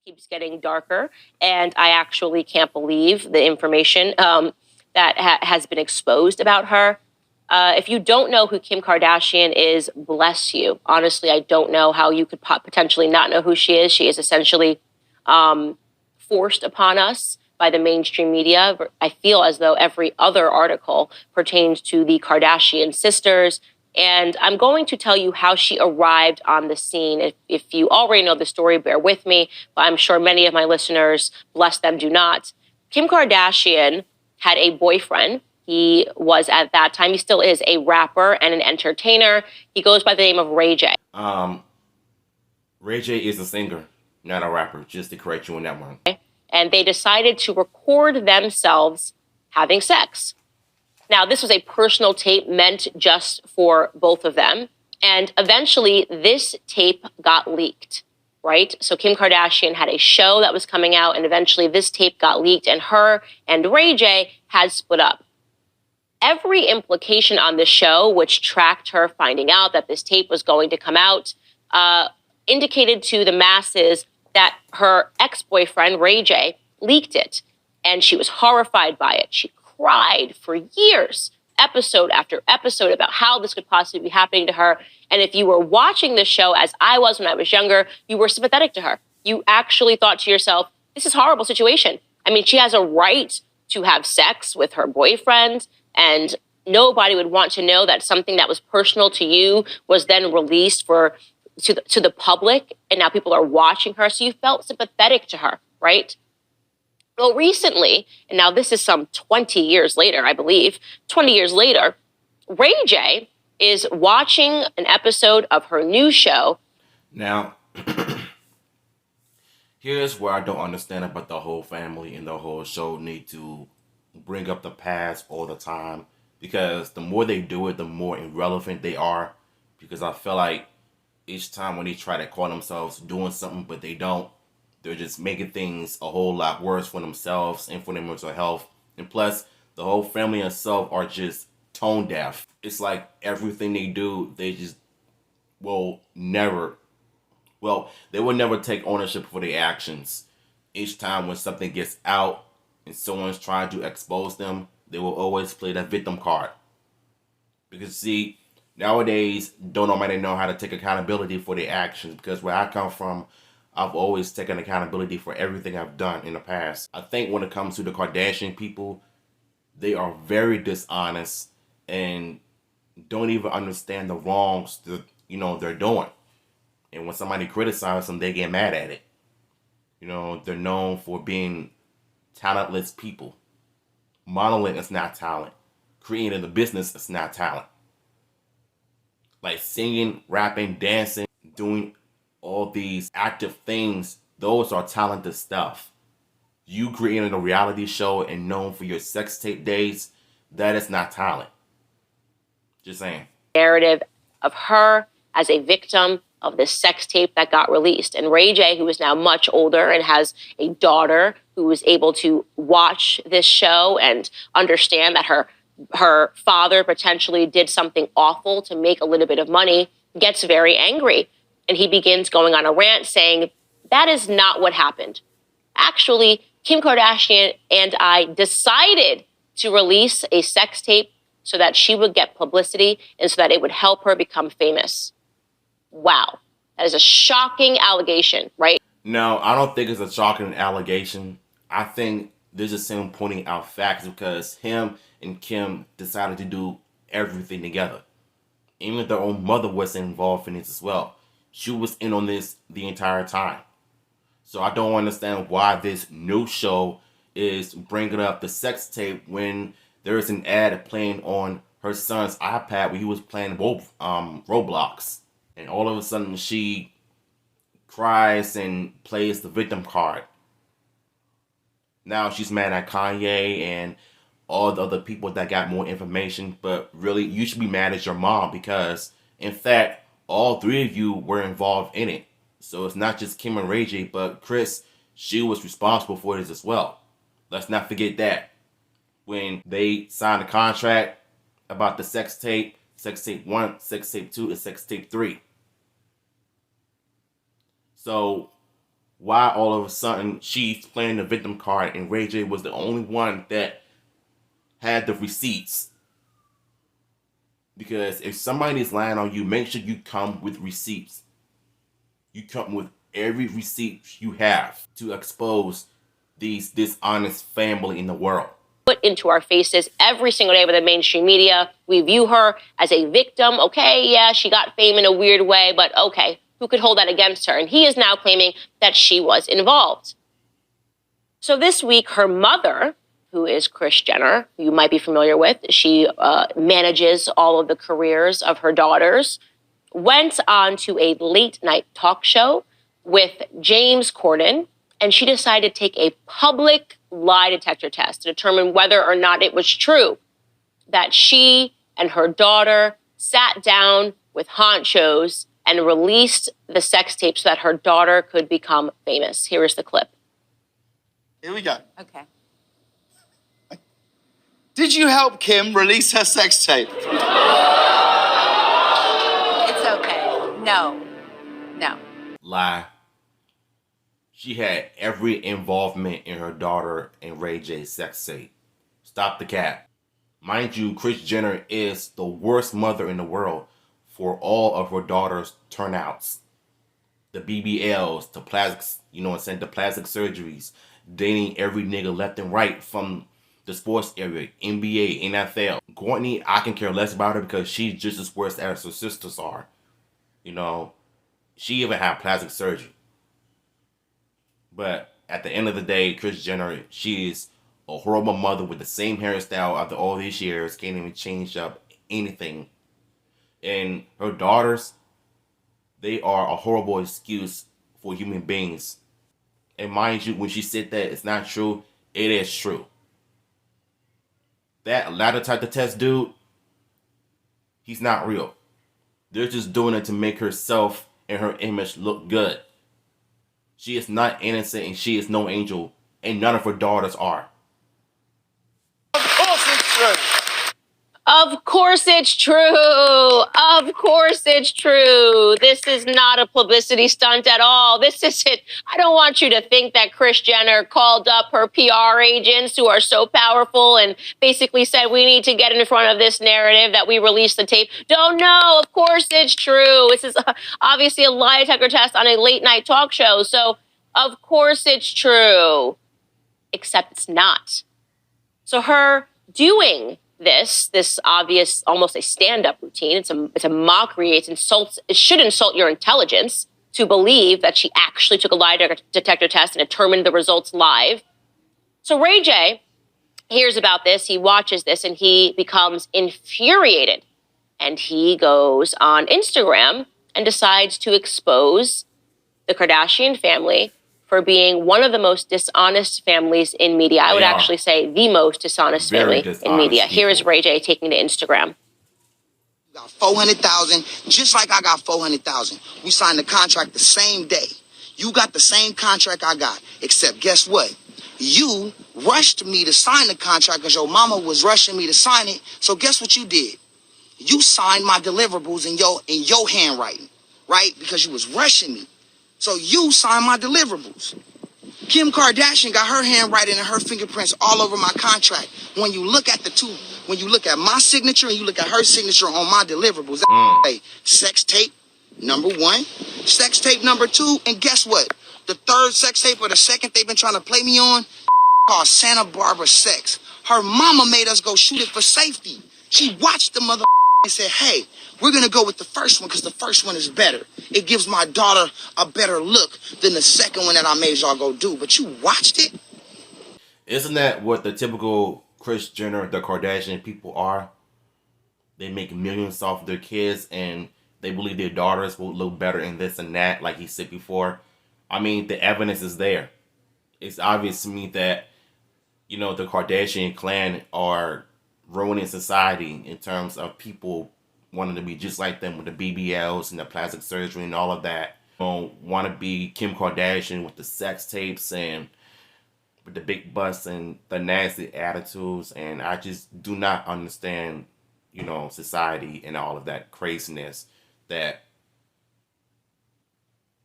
Keeps getting darker, and I actually can't believe the information that has been exposed about her. If you don't know who Kim Kardashian is, bless you. Honestly, I don't know how you could potentially not know who she is. She is essentially forced upon us by the mainstream media. I feel as though every other article pertains to the Kardashian sisters. And I'm going to tell you how she arrived on the scene. If you already know the story, bear with me, but I'm sure many of my listeners, bless them, do not. Kim Kardashian had a boyfriend. He was, at that time, he still is, a rapper and an entertainer. He goes by the name of Ray J. Ray J is a singer, not a rapper, just to correct you on that one. And they decided to record themselves having sex. Now, this was a personal tape meant just for both of them. And eventually, this tape got leaked, right? So Kim Kardashian had a show that was coming out, and eventually this tape got leaked, and her and Ray J had split up. Every implication on the show, which tracked her finding out that this tape was going to come out, indicated to the masses that her ex-boyfriend, Ray J, leaked it. And she was horrified by it. She cried for years, episode after episode, about how this could possibly be happening to her. And if you were watching the show, as I was when I was younger, you were sympathetic to her. You actually thought to yourself, this is a horrible situation. I mean, she has a right to have sex with her boyfriend, and nobody would want to know that something that was personal to you was then released to the public, and now people are watching her. So you felt sympathetic to her, right? Well, recently, and now this is some 20 years later, I believe, 20 years later, Ray J is watching an episode of her new show. Now, here's where I don't understand about the whole family and the whole show need to bring up the past all the time, because the more they do it, the more irrelevant they are, because I feel like each time when they try to call themselves doing something but they don't, they're just making things a whole lot worse for themselves and for their mental health. And plus, the whole family itself are just tone deaf. It's like everything they do, they just will never take ownership for their actions. Each time when something gets out and someone's trying to expose them, they will always play that victim card. Because see, nowadays, don't nobody know how to take accountability for their actions. Because where I come from, I've always taken accountability for everything I've done in the past. I think when it comes to the Kardashian people, they are very dishonest and don't even understand the wrongs that, they're doing. And when somebody criticizes them, they get mad at it. They're known for being talentless people. Modeling is not talent. Creating a business is not talent. Like singing, rapping, dancing, doing all these active things, those are talented stuff. You creating a reality show and known for your sex tape days, that is not talent. Just saying. Narrative of her as a victim of this sex tape that got released. And Ray J, who is now much older and has a daughter who was able to watch this show and understand that her father potentially did something awful to make a little bit of money, gets very angry. And he begins going on a rant saying, that is not what happened. Actually, Kim Kardashian and I decided to release a sex tape so that she would get publicity and so that it would help her become famous. Wow. That is a shocking allegation, right? No, I don't think it's a shocking allegation. I think this is him pointing out facts, because him and Kim decided to do everything together. Even their own mother was involved in this as well. She was in on this the entire time. So I don't understand why this new show is bringing up the sex tape when there is an ad playing on her son's iPad where he was playing Roblox. And all of a sudden she cries and plays the victim card. Now she's mad at Kanye and all the other people that got more information. But really, you should be mad at your mom, because, in fact, all three of you were involved in it. So it's not just Kim and Ray J, but Kris, she was responsible for this as well. Let's not forget that. When they signed a contract about the sex tape, sex tape 1, sex tape 2, and sex tape 3. So why all of a sudden she's playing the victim card and Ray J was the only one that had the receipts? Because if somebody's lying on you, make sure you come with receipts. You come with every receipt you have to expose these dishonest family in the world. Put into our faces every single day with the mainstream media. We view her as a victim. Okay, yeah, she got fame in a weird way, but okay, who could hold that against her? And he is now claiming that she was involved. So this week, her mother, who is Kris Jenner, who you might be familiar with, she manages all of the careers of her daughters, went on to a late night talk show with James Corden, and she decided to take a public lie detector test to determine whether or not it was true that she and her daughter sat down with honchos and released the sex tape so that her daughter could become famous. Here is the clip. Here we go. Okay. Did you help Kim release her sex tape? It's okay. No. No. Lie. She had every involvement in her daughter and Ray J's sex tape. Stop the cap. Mind you, Kris Jenner is the worst mother in the world for all of her daughter's turnouts. The BBLs, the plastic, the plastic surgeries, dating every nigga left and right from the sports area, NBA, NFL. Courtney, I can care less about her because she's just as worse as her sisters are. She even had plastic surgery. But at the end of the day, Kris Jenner, she is a horrible mother with the same hairstyle after all these years, can't even change up anything. And her daughters, they are a horrible excuse for human beings. And mind you, when she said that it's not true, it is true. That ladder type of test dude, he's not real. They're just doing it to make herself and her image look good. She is not innocent and she is no angel, and none of her daughters are. Of course it's true. Of course it's true. Of course it's true. This is not a publicity stunt at all. This is it. I don't want you to think that Kris Jenner called up her PR agents who are so powerful and basically said, we need to get in front of this narrative that we released the tape. Don't know. Of course it's true. This is obviously a lie detector test on a late night talk show. So of course it's true, except it's not. So her doing this obvious, almost a stand-up routine. It's a mockery. It should insult your intelligence to believe that she actually took a lie detector test and determined the results live. So Ray J hears about this, he watches this, and he becomes infuriated. And he goes on Instagram and decides to expose the Kardashian family for being one of the most dishonest families in media. I would actually say the most dishonest family in media. Here is Ray J taking to Instagram. You got 400,000, just like I got 400,000. We signed the contract the same day. You got the same contract I got, except guess what? You rushed me to sign the contract because your mama was rushing me to sign it. So guess what you did? You signed my deliverables in your handwriting, right? Because you was rushing me. So you signed my deliverables. Kim Kardashian got her handwriting and her fingerprints all over my contract. When you look at the two, when you look at my signature and you look at her signature on my deliverables, hey, sex tape number 1, sex tape number 2, and guess what? The third sex tape or the second they've been trying to play me on, called Santa Barbara Sex. Her mama made us go shoot it for safety. She watched the mother and said, hey, we're going to go with the first one because the first one is better. It gives my daughter a better look than the second one that I made y'all go do. But you watched it? Isn't that what the typical Kris Jenner, the Kardashian people are? They make millions off their kids and they believe their daughters will look better in this and that, like he said before. I mean, the evidence is there. It's obvious to me that, the Kardashian clan are ruining society in terms of people wanting to be just like them with the BBLs and the plastic surgery and all of that. Want to be Kim Kardashian with the sex tapes and with the big butts and the nasty attitudes. And I just do not understand society and all of that craziness, that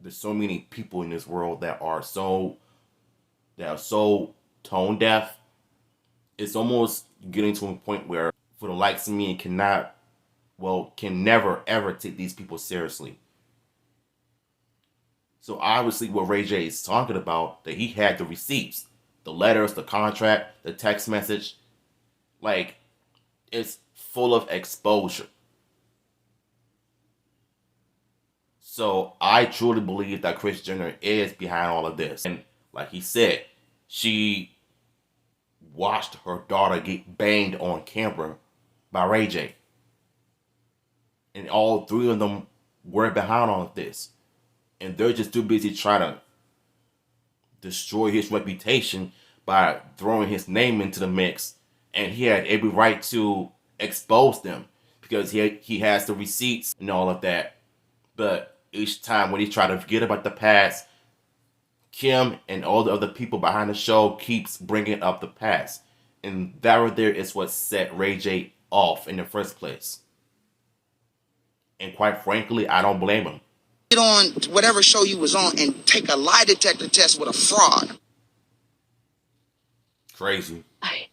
there's so many people in this world that are so tone deaf. It's almost getting to a point where, for the likes of me, can never ever take these people seriously. So obviously what Ray J is talking about, that he had the receipts, the letters, the contract, the text message, like, it's full of exposure. So I truly believe that Kris Jenner is behind all of this. And like he said, she watched her daughter get banged on camera by Ray J. And all three of them were behind all of this. And they're just too busy trying to destroy his reputation by throwing his name into the mix. And he had every right to expose them because he has the receipts and all of that. But each time when he tried to forget about the past, Kim and all the other people behind the show keeps bringing up the past. And that right there is what set Ray J off in the first place. And quite frankly, I don't blame him. Get on whatever show you was on and take a lie detector test with a fraud. Crazy. I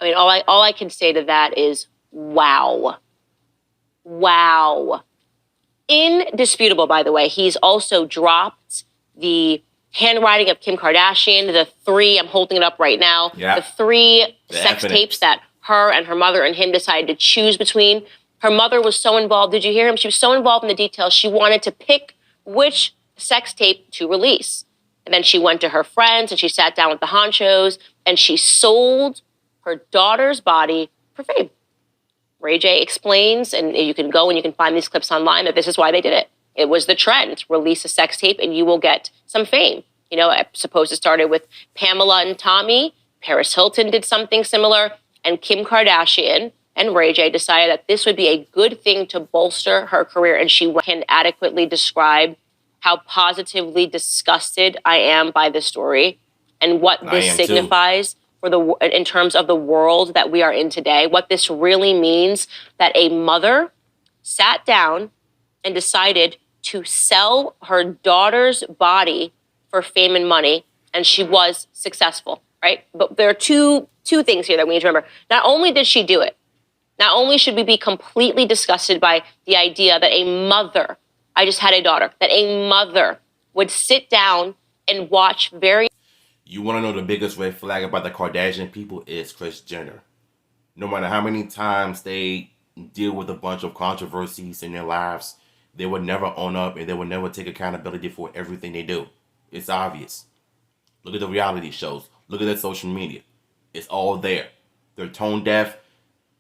mean, all I can say to that is, wow. Wow. Indisputable, by the way. He's also dropped the handwriting of Kim Kardashian, the three, I'm holding it up right now, the three sex tapes that her and her mother and him decided to choose between. Her mother was so involved. Did you hear him? She was so involved in the details. She wanted to pick which sex tape to release. And then she went to her friends and she sat down with the honchos and she sold her daughter's body for fame. Ray J explains, and you can go and you can find these clips online, that this is why they did it. It was the trend. Release a sex tape and you will get some fame. You know, I suppose it started with Pamela and Tommy. Paris Hilton did something similar. And Kim Kardashian and Ray J decided that this would be a good thing to bolster her career. And she can adequately describe how positively disgusted I am by this story and what this signifies for in terms of the world that we are in today. What this really means, that a mother sat down and decided to sell her daughter's body for fame and money, and she was successful, right? But there are two things here that we need to remember. Not only did she do it, not only should we be completely disgusted by the idea that a mother, I just had a daughter, that a mother would sit down and watch very... You want to know the biggest red flag about the Kardashian people is Kris Jenner. No matter how many times they deal with a bunch of controversies in their lives, they would never own up and they would never take accountability for everything they do. It's obvious. Look at the reality shows. Look at their social media. It's all there. They're tone deaf.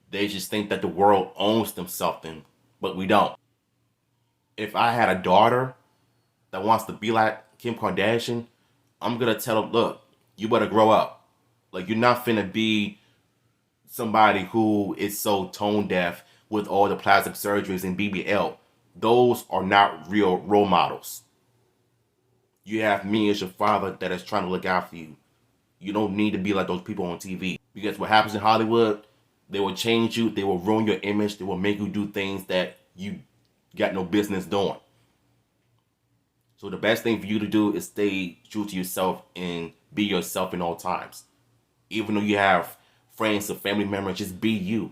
They just think that the world owns them something, but we don't. If I had a daughter that wants to be like Kim Kardashian, I'm going to tell her, look, you better grow up. Like, you're not finna be somebody who is so tone deaf with all the plastic surgeries and BBL. Those are not real role models. You have me as your father that is trying to look out for you. You don't need to be like those people on TV. Because what happens in Hollywood, they will change you, they will ruin your image, they will make you do things that you got no business doing. So the best thing for you to do is stay true to yourself and be yourself in all times. Even though you have friends or family members, just be you.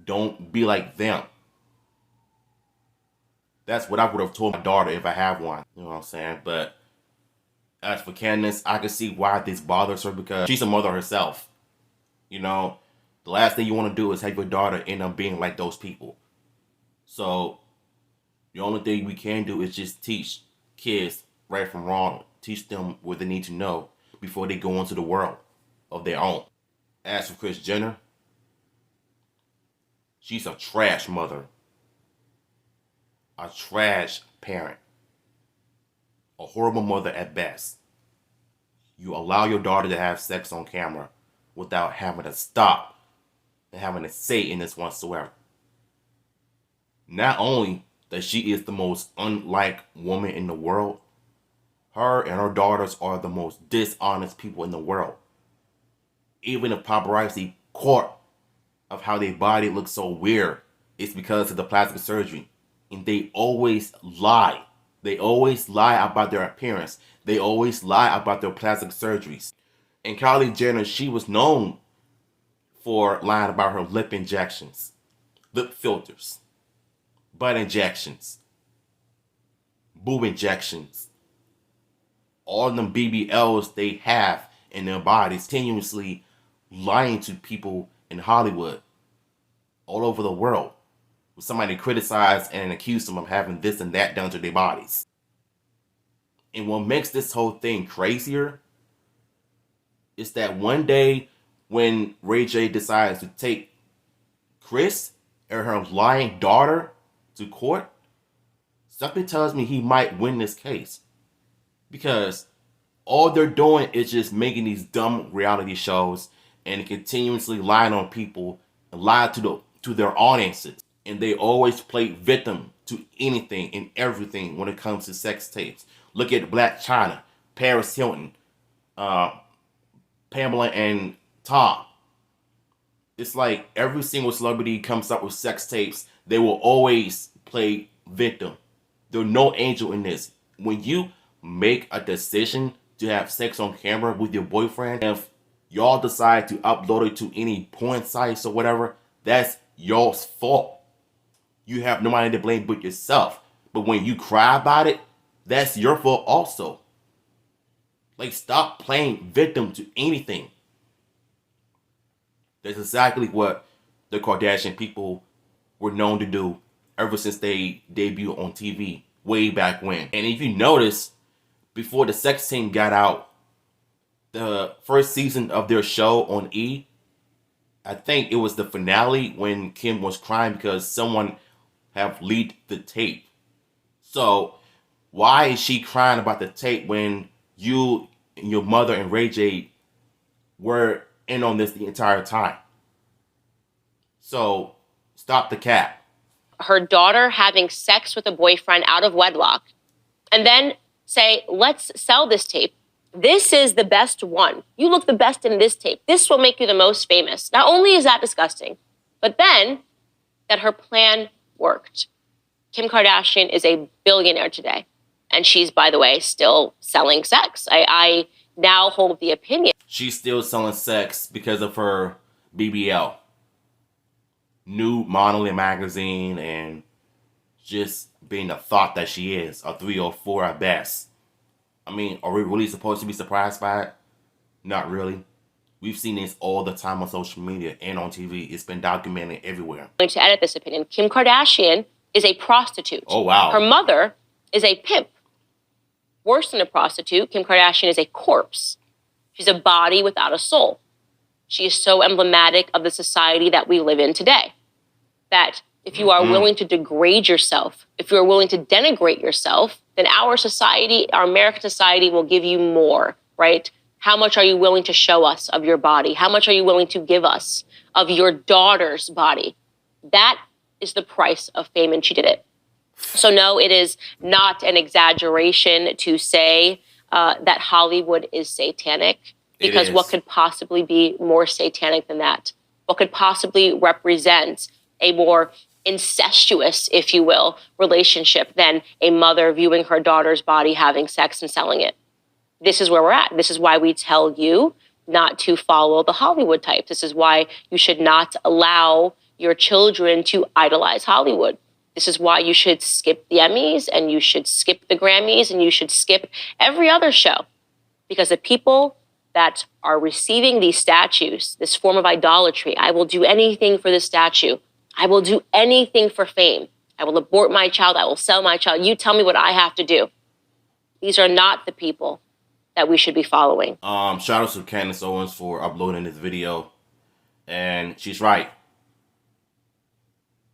Don't be like them. That's what I would have told my daughter if I have one. You know what I'm saying? But as for Candace, I can see why this bothers her, because she's a mother herself. You know, the last thing you want to do is have your daughter end up being like those people. So the only thing we can do is just teach kids right from wrong. Teach them what they need to know before they go into the world of their own. As for Kris Jenner, she's a trash mother. A trash parent. A horrible mother at best. You allow your daughter to have sex on camera without having to stop and having to say in this whatsoever. Not only that she is the most unlike woman in the world, her and her daughters are the most dishonest people in the world. Even if paparazzi caught of how their body looks so weird it's because of the plastic surgery. And they always lie. They always lie about their appearance. They always lie about their plastic surgeries. And Kylie Jenner, she was known for lying about her lip injections, lip filters, butt injections, boob injections, all them BBLs they have in their bodies, continuously lying to people in Hollywood, all over the world. When somebody criticized and accused them of having this and that done to their bodies. And what makes this whole thing crazier is that one day when Ray J decides to take Kris and her lying daughter to court, something tells me he might win this case. Because all they're doing is just making these dumb reality shows and continuously lying on people and lie to their audiences. And they always play victim to anything and everything when it comes to sex tapes. Look at Black China, Paris Hilton, Pamela and Tom. It's like every single celebrity comes up with sex tapes, they will always play victim. There's no angel in this. When you make a decision to have sex on camera with your boyfriend, if y'all decide to upload it to any porn sites or whatever, that's y'all's fault. You have nobody to blame but yourself. But when you cry about it, that's your fault also. Like, stop playing victim to anything. That's exactly what the Kardashian people were known to do ever since they debuted on TV way back when. And if you notice, before the sex team got out, the first season of their show on E, I think it was the finale when Kim was crying because someone have leaked the tape. So why is she crying about the tape when you and your mother and Ray J were in on this the entire time? So stop the cap. Her daughter having sex with a boyfriend out of wedlock, and then say, let's sell this tape. This is the best one. You look the best in this tape. This will make you the most famous. Not only is that disgusting, but then that her plan worked. Kim Kardashian is a billionaire today. And she's, by the way, still selling sex. I now hold the opinion. She's still selling sex because of her BBL. New modeling magazine, and just being the thought that she is, a 304 at best. I mean, are we really supposed to be surprised by it? Not really. We've seen this all the time on social media and on TV. It's been documented everywhere. I'm going to edit this opinion. Kim Kardashian is a prostitute. Oh, wow. Her mother is a pimp. Worse than a prostitute, Kim Kardashian is a corpse. She's a body without a soul. She is so emblematic of the society that we live in today. That if you are willing to degrade yourself, if you are willing to denigrate yourself, then our society, our American society, will give you more, right? How much are you willing to show us of your body? How much are you willing to give us of your daughter's body? That is the price of fame, and she did it. So no, it is not an exaggeration to say that Hollywood is satanic, because what could possibly be more satanic than that? What could possibly represent a more incestuous, if you will, relationship than a mother viewing her daughter's body, having sex, and selling it? This is where we're at. This is why we tell you not to follow the Hollywood type. This is why you should not allow your children to idolize Hollywood. This is why you should skip the Emmys, and you should skip the Grammys, and you should skip every other show. Because the people that are receiving these statues, this form of idolatry, I will do anything for this statue. I will do anything for fame. I will abort my child. I will sell my child. You tell me what I have to do. These are not the people that we should be following. Shout out to Candace Owens for uploading this video. And she's right.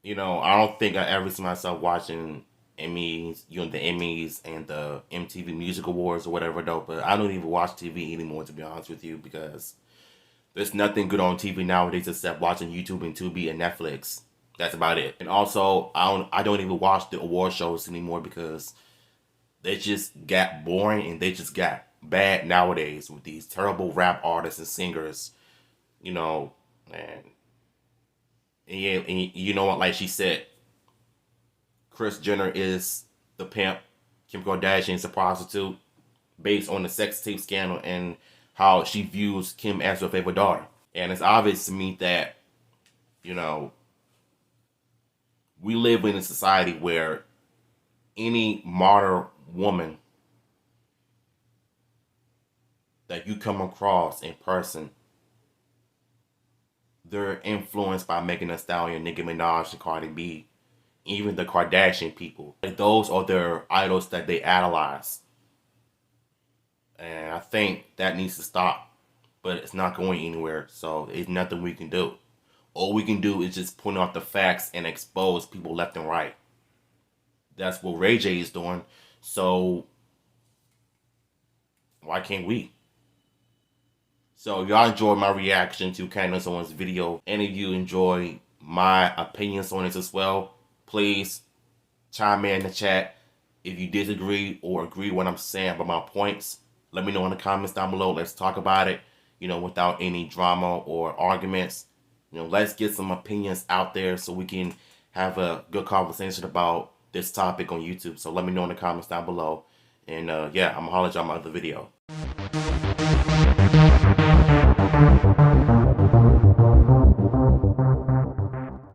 You know, I don't think I ever see myself watching Emmys, the Emmys and the MTV Music Awards or whatever though, but I don't even watch TV anymore, to be honest with you, because there's nothing good on TV nowadays except watching YouTube and Tubi and Netflix. That's about it. And also, I don't even watch the award shows anymore because they just got boring and they just got bad nowadays with these terrible rap artists and singers, you know, and And yeah, and you know what? Like she said, Kris Jenner is the pimp. Kim Kardashian is a prostitute, based on the sex tape scandal and how she views Kim as her favorite daughter. And it's obvious to me that, you know, we live in a society where any modern woman that you come across in person, they're influenced by Megan Thee Stallion, Nicki Minaj, and Cardi B, even the Kardashian people. Like, those are their idols that they idolize. And I think that needs to stop. But it's not going anywhere, so there's nothing we can do. All we can do is just point out the facts and expose people left and right. That's what Ray J is doing. So why can't we? So y'all enjoyed my reaction to Candace Owens' video. Any of you enjoy my opinions on this as well, please chime in the chat. If you disagree or agree with what I'm saying about my points, let me know in the comments down below. Let's talk about it, you know, without any drama or arguments. You know, let's get some opinions out there so we can have a good conversation about this topic on YouTube. So let me know in the comments down below. And yeah, I'm gonna holler at y'all in my other video.